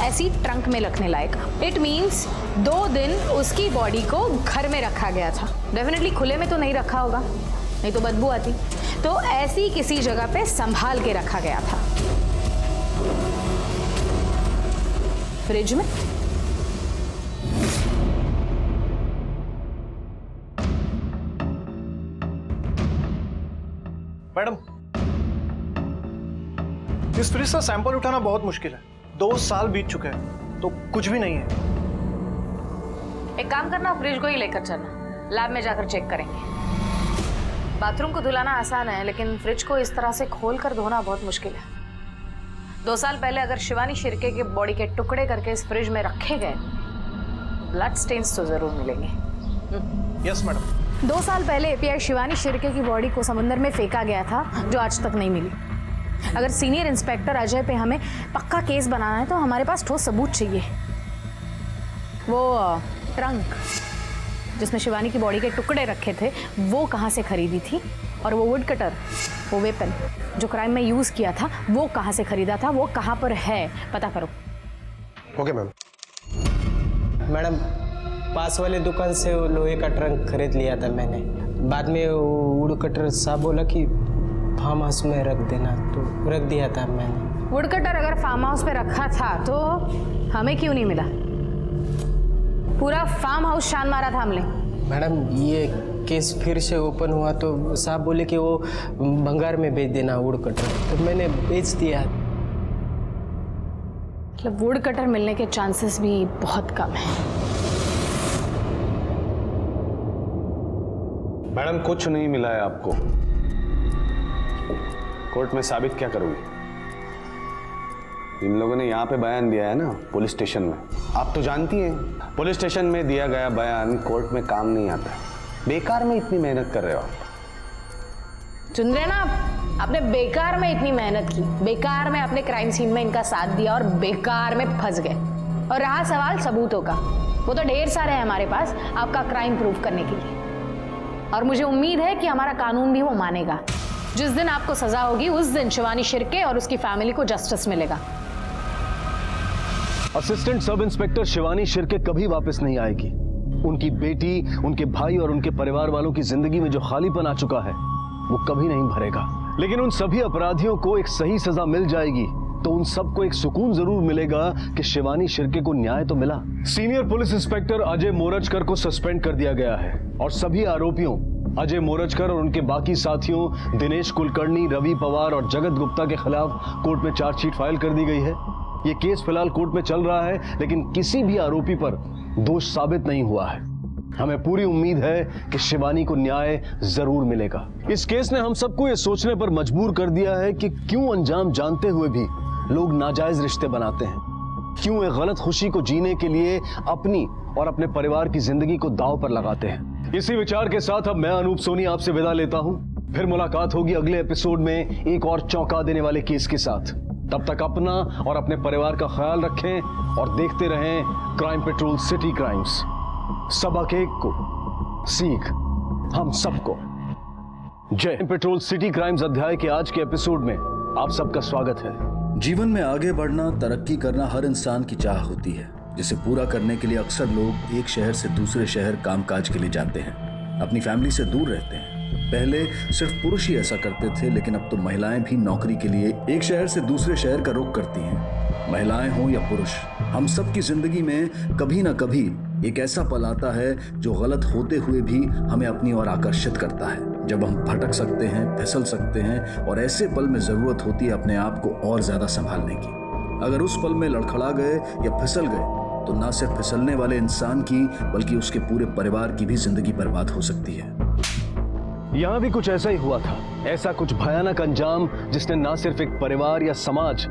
ऐसी ट्रंक में रखने लायक। इट मीन्स 2 दिन उसकी बॉडी को घर में रखा गया था। डेफिनेटली खुले में तो नहीं रखा होगा, नहीं तो बदबू आती। तो ऐसी किसी जगह पे संभाल के रखा गया था। फ्रिज में। मैडम, इस फ्रिज से सैंपल उठाना बहुत मुश्किल है। 2 साल बीत चुके हैं तो कुछ भी नहीं है। एक काम करना, फ्रिज को ही लेकर चलना, लैब में जाकर चेक करेंगे। बाथरूम को धुलाना आसान है, लेकिन फ्रिज को इस तरह से खोल कर धोना बहुत मुश्किल है। 2 साल पहले अगर शिवानी शिर्के के बॉडी के टुकड़े करके इस फ्रिज में रखे गए, ब्लड स्टेन्स तो जरूर मिलेंगे। Yes madam. 2 साल पहले एपीआई शिवानी शिर्के की बॉडी को समुद्र में फेंका गया था, जो आज तक नहीं मिली। अगर सीनियर इंस्पेक्टर अजय पे हमें पक्का केस बनाना है तो हमारे पास ठोस सबूत चाहिए। वो ट्रंक जिसमें शिवानी की बॉडी के टुकड़े रखे थे, वो कहाँ से खरीदी थी, और वो वुड कटर, वो वेपन जो क्राइम में यूज किया था, वो कहाँ से खरीदा था, वो कहाँ पर है, पता करो। Okay ma'am. मैडम, पास वाले दुकान से वो लोहे का ट्रंक खरीद लिया था मैंने। बाद में वुड कटर साहब बोला कि फार्म हाउस में रख देना, तो रख दिया था मैंने। वुड कटर अगर फार्म हाउस पे रखा था तो हमें क्यों नहीं मिला? पूरा फार्म हाउस छान मारा था हमने। मैडम, ये केस फिर से ओपन हुआ तो साहब बोले कि वो भंगार में बेच देना वुड कटर, तो मैंने बेच दिया। मतलब वुड कटर मिलने के चांसेस भी बहुत कम है। मैडम, कुछ नहीं मिला है आपको। कोर्ट में साबित क्या करोगे? इन लोगों ने यहाँ पे बयान दिया है ना, पुलिस स्टेशन में। आप तो जानती हैं, पुलिस स्टेशन में दिया गया बयान कोर्ट में काम नहीं आता है। बेकार में इतनी मेहनत कर रहे हो आप। सुन रहे ना आप? आपने बेकार में इतनी मेहनत की, बेकार में अपने क्राइम सीन में इनका साथ दिया और बेकार में फंस गए। और रहा सवाल सबूतों का, वो तो ढेर सारे हैं हमारे पास आपका क्राइम प्रूव करने के लिए। और मुझे उम्मीद है कि हमारा कानून भी वो मानेगा। जिस दिन आपको सजा होगी, उस दिन शिवानी शिर्के और उसकी फैमिली को जस्टिस मिलेगा। Assistant sub inspector Shivani Shirke कभी वापस नहीं आएगी। उनकी बेटी, उनके भाई और उनके परिवार वालों की जिंदगी में जो खालीपन आ चुका है, वो कभी नहीं भरेगा। लेकिन उन सभी अपराधियों को एक सही सजा मिल जाएगी तो उन सबको एक सुकून जरूर मिलेगा कि शिवानी शिर्के को न्याय तो मिला। Senior police inspector Ajay Morajkar को सस्पेंड कर दिया गया है और सभी आरोपियों अजय मोरजकर और उनके बाकी साथियों दिनेश कुलकर्णी, रवि पवार और जगत गुप्ता के खिलाफ कोर्ट में चार्जशीट फाइल कर दी गई है। ये केस फिलहाल कोर्ट में चल रहा है, लेकिन किसी भी आरोपी पर दोष साबित नहीं हुआ है। हमें पूरी उम्मीद है कि शिवानी को न्याय जरूर मिलेगा। इस केस ने हम सबको ये सोचने पर मजबूर कर दिया है कि क्यों अंजाम जानते हुए भी लोग नाजायज रिश्ते बनाते हैं, क्यों एक गलत खुशी को जीने के लिए अपनी और अपने परिवार की जिंदगी को दांव पर लगाते हैं। इसी विचार के साथ अब मैं अनूप सोनी आपसे विदा लेता हूं। फिर मुलाकात होगी अगले एपिसोड में एक और चौंका देने वाले केस के साथ। तब तक अपना और अपने परिवार का ख्याल रखें और देखते रहें क्राइम पेट्रोल सिटी क्राइम्स। सबक एक को सीख हम सबको। जय पेट्रोल सिटी क्राइम्स अध्याय के आज के एपिसोड में आप सबका स्वागत है। जीवन में आगे बढ़ना, तरक्की करना हर इंसान की चाह होती है, जिसे पूरा करने के लिए अक्सर लोग एक शहर से दूसरे शहर कामकाज के लिए जाते हैं, अपनी फैमिली से दूर रहते हैं। पहले सिर्फ पुरुष ही ऐसा करते थे, लेकिन अब तो महिलाएं भी नौकरी के लिए एक शहर से दूसरे शहर का रुख करती हैं। महिलाएं हो या पुरुष, हम सब की जिंदगी में कभी ना कभी एक ऐसा पल आता है जो गलत होते हुए भी हमें अपनी ओर आकर्षित करता है, जब हम भटक सकते हैं, फिसल सकते हैं, और ऐसे पल में जरूरत होती है अपने आप को और ज्यादा संभालने की। अगर उस पल में लड़खड़ा गए या फिसल गए तो ना सिर्फ फिसलने वाले इंसान की बल्कि उसके पूरे परिवार की भी जिंदगी बर्बाद हो सकती है। यहां भी कुछ ऐसा ही हुआ था। ऐसा कुछ भयानक अंजाम जिसने ना सिर्फ एक परिवार या समाज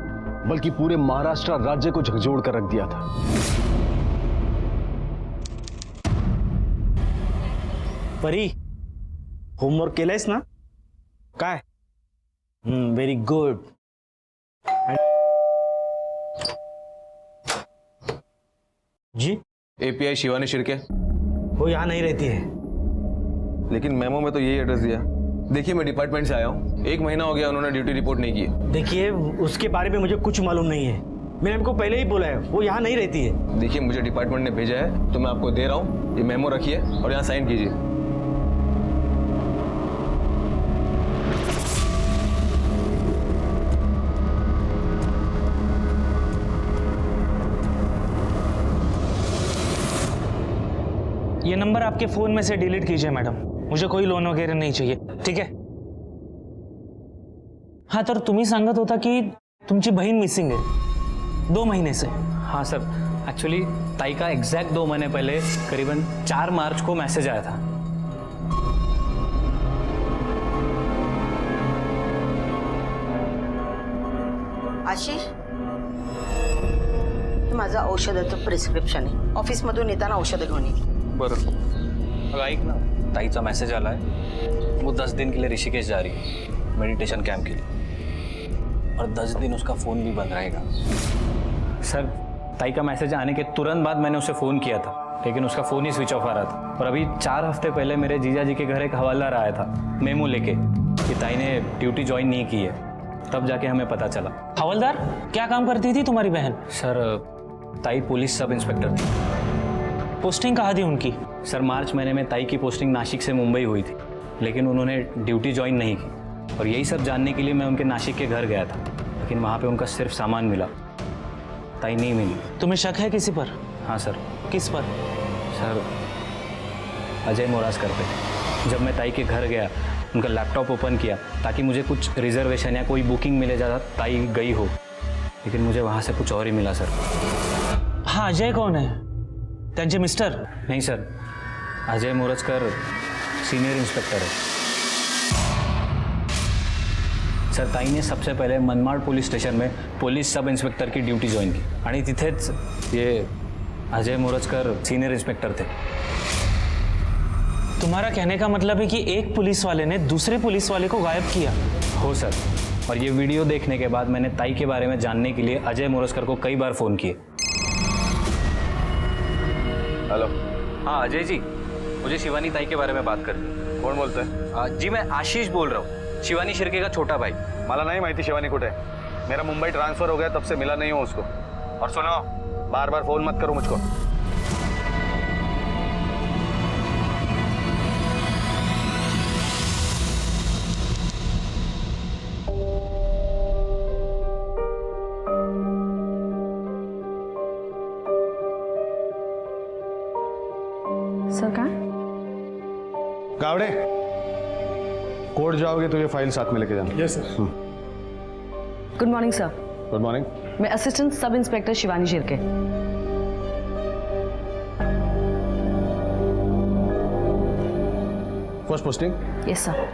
बल्कि पूरे महाराष्ट्र राज्य को झकझोर कर रख दिया था। परी, होमवर्क केलंयस ना? काय? Very good. जी? एपीआई शिवानी शिर्के। वो यहाँ नहीं रहती है। लेकिन मेमो में तो यही एड्रेस दिया। देखिए मैं डिपार्टमेंट से आया हूँ, 1 महीना हो गया उन्होंने ड्यूटी रिपोर्ट नहीं की है। देखिए उसके बारे में मुझे कुछ मालूम नहीं है, मैंने आपको पहले ही बोला है वो यहाँ नहीं रहती है। देखिए मुझे डिपार्टमेंट ने भेजा है तो मैं आपको दे रहा हूँ, ये मेमो रखिए और यहाँ साइन कीजिए। ये नंबर आपके फोन में से डिलीट कीजिए मैडम, मुझे कोई लोन वगैरह नहीं चाहिए, ठीक है? हाँ तर तुम्ही सांगत होता की तुमची बहीण मिसिंग आहे 2 महीने से। हाँ सर, एक्चुअली ताई का एग्जैक्ट 2 महीने पहले करीबन 4 मार्च को मैसेज आया था। आशिष, हे माझं औषधाचं प्रिस्क्रिप्शन आहे, ऑफिसमधून येताना औषधं घेऊन ये। बरं ऐक ना, ताईचा मैसेज आला है, वो 10 दिन के लिए ऋषिकेश जा रही है मेडिटेशन कैंप के लिए, और 10 दिन उसका फ़ोन भी बंद रहेगा। सर ताई का मैसेज आने के तुरंत बाद मैंने उसे फ़ोन किया था, लेकिन उसका फ़ोन ही स्विच ऑफ आ रहा था। और अभी 4 हफ्ते पहले मेरे जीजा जी के घर एक हवालदार आया था मेमो लेके कि ताई ने ड्यूटी ज्वाइन नहीं की है, तब जाके हमें पता चला। हवलदार क्या काम करती थी तुम्हारी बहन? सर ताई पुलिस सब इंस्पेक्टर थी। पोस्टिंग कहाँ थी उनकी? सर मार्च महीने में ताई की पोस्टिंग नासिक से मुंबई हुई थी, लेकिन उन्होंने ड्यूटी ज्वाइन नहीं की, और यही सब जानने के लिए मैं उनके नासिक के घर गया था, लेकिन वहाँ पे उनका सिर्फ सामान मिला, ताई नहीं मिली। तुम्हें शक है किसी पर? हाँ सर। किस पर? सर अजय मोराजकर पे। जब मैं ताई के घर गया, उनका लैपटॉप ओपन किया ताकि मुझे कुछ रिजर्वेशन या कोई बुकिंग मिले ज़्यादा ताई गई हो, लेकिन मुझे वहाँ से कुछ और ही मिला सर। हाँ अजय कौन है? त्यांचे मिस्टर? नहीं sir, Ajay Morajkar senior inspector है। सर ताई ने सबसे पहले मनमाड पुलिस स्टेशन में पुलिस सब इंस्पेक्टर की ड्यूटी ज्वाइन की, आणि तिथेच ये अजय मोरजकर सीनियर इंस्पेक्टर थे। तुम्हारा कहने का मतलब है कि एक पुलिस वाले ने दूसरे पुलिस वाले को गायब किया? हो सर, और ये वीडियो देखने के बाद मैंने ताई के बारे में जानने के लिए अजय मोरजकर को कई बार फ़ोन किए। हेलो। हाँ अजय जी, मुझे शिवानी ताई के बारे में बात करनी। कौन बोलते हैं? जी मैं आशीष बोल रहा हूँ, शिवानी शिर्के का छोटा भाई। मला नहीं माहिती शिवानी कुठे आहे। मेरा मुंबई ट्रांसफर हो गया तब से मिला नहीं हूँ उसको। और सुनो, बार बार फोन मत करो मुझको। सर कहाँ? गावड़े, कोर्ट जाओगे तो ये फाइल साथ में लेके जाना। Yes sir. Good morning sir. Good morning. मैं assistant sub inspector Shivani Shirke. First posting? Yes sir.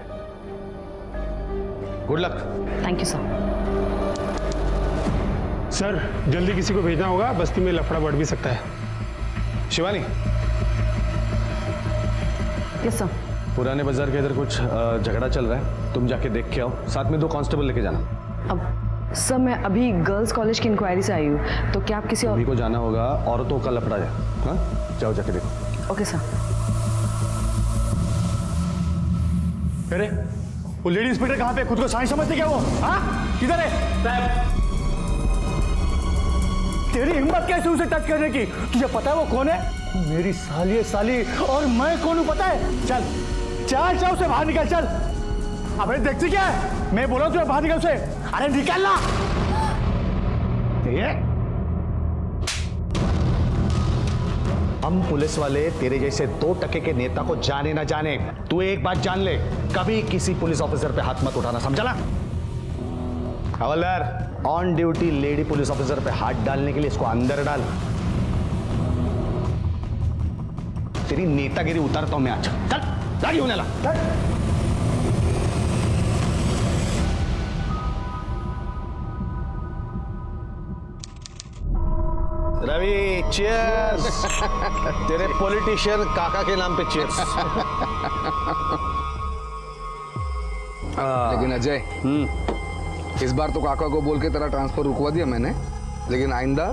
Good luck. Thank you sir. Sir जल्दी किसी को भेजना होगा, बस्ती में लफड़ा बढ़ भी सकता है। Shivani, yes sir. पुराने बाजार के इधर कुछ झगड़ा चल रहा है, तुम जाके देख के आओ, साथ में 2 कांस्टेबल लेके जाना। अब सर मैं अभी गर्ल्स कॉलेज की इंक्वायरी से आई हूँ, तो क्या आप किसी और अभी को जाना होगा, औरतों का लफड़ा है। हाँ जाओ जाके देखो। Okay sir. अरे वो लेडी इंस्पेक्टर कहाँ पे? खुद को साइंस समझते क्या वो? हाँ किधर है? साहब तेरी हिम्मत कैसे उसे टच करने की? तुझे पता है वो कौन है? मेरी साली है साली, और मैं कौन हूँ पता है? चल चल चल उसे बाहर निकल, चल। अबे देखती क्या है? मैं बोला तुझे बाहर निकल से। अरे निकल ना। ये हम पुलिस वाले तेरे जैसे 2% के नेता को जाने ना जाने, तू एक बात जान ले, कभी किसी पुलिस ऑफिसर पे हाथ मत उठाना, समझा ना? हवलदार, on duty lady police officer पे हाथ डालने के लिए इसको अंदर डाल। तेरी नेतागिरी उतारता हूं मैं आज। चल गाड़ी होने लगा। रवि चीयर्स। तेरे पॉलिटिशियन काका के नाम पे चीयर्स। लेकिन अजय, इस बार तो काका को बोल के तेरा ट्रांसफर रुकवा दिया मैंने, लेकिन आइंदा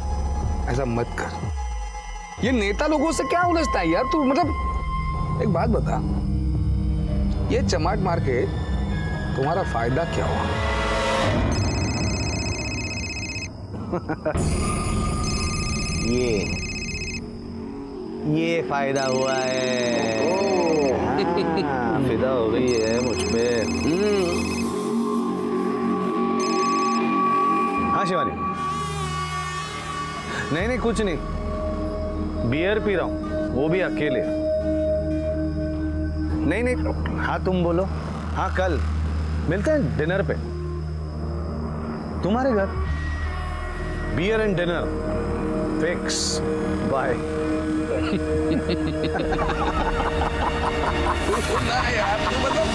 ऐसा मत कर। ये नेता लोगों से क्या उलझता है यार तू? मतलब एक बात बता, ये चमाट मार के तुम्हारा फायदा क्या हुआ? ये फायदा हुआ है। हाँ, फिदा हो गई है मुझ पे। हाँ शिवानी, नहीं कुछ नहीं, बियर पी रहा हूं, वो भी अकेले। नहीं हाँ तुम बोलो। हाँ कल मिलते हैं डिनर पे तुम्हारे घर। Beer and dinner fix. Bye. यार, मतलब